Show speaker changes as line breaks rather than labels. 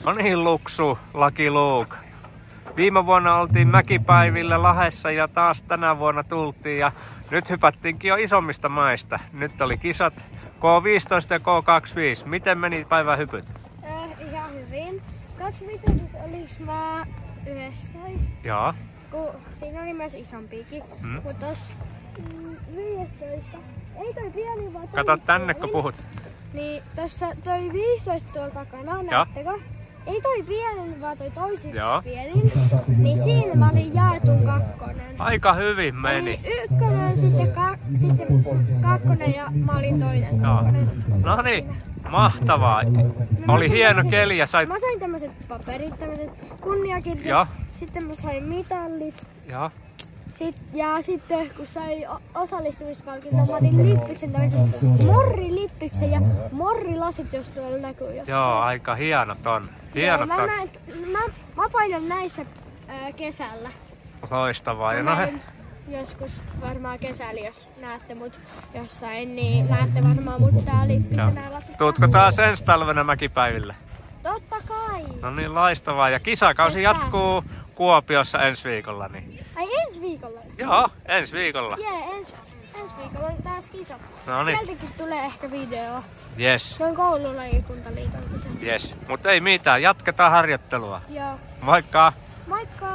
No niin, Luksu, Lucky Luke. Viime vuonna oltiin mäkipäivillä Lahdessa ja taas tänä vuonna tultiin ja nyt hypättiinkin jo isommista maista. Nyt oli kisat K15 ja K25. Miten meni päivän hypyt?
Ihan hyvin. 25 oliks mä 11.
Joo.
Siinä oli myös isompiakin. Mutta tos 15. Ei toi pieni vaan.
Kato tänne kun puhut.
Niin tossa toi 15 tuolla takana, näettekö? Ei toi pieni, vaan toi toisiksi pienin. Niin siinä mä olin jaetun kakkonen.
Aika hyvin meni.
Eli ykkönen, sitten kakkonen ja mä olin toinen kakkonen.
No niin, mahtavaa. Oli hieno keli ja sait...
Mä sain tämmöset paperit, tämmöset kunniakirjat.
Joo.
Sitten mä sain mitallit.
Joo.
Ja sitten kun sai osallistumispalkinnon, mä otin lippiksen, tämmöisen morrilippiksen ja morrilasit, jos tuolla näkyy jossain.
Joo, aika hienot on. Hienot on.
Mä painan näissä kesällä.
Loistavaa. Ja
joskus varmaan kesällä, jos näette mut jossain, niin näette varmaan mut tää lippissä nää lasit.
Tuutko taas ensi talvena mäkipäiville?
Totta kai.
No niin, loistavaa. Ja kisakausi jatkuu Kuopiossa ensi viikolla. Niin.
Ai ensi viikolla?
Joo, ensi viikolla.
Ensi viikolla on taas kisa.
No niin.
Sieltäkin tulee ehkä video.
Yes.
Se on koululajikuntaliiton kisa.
Yes. Mutta ei mitään, jatketaan harjoittelua.
Joo.
Moikka!
Moikka!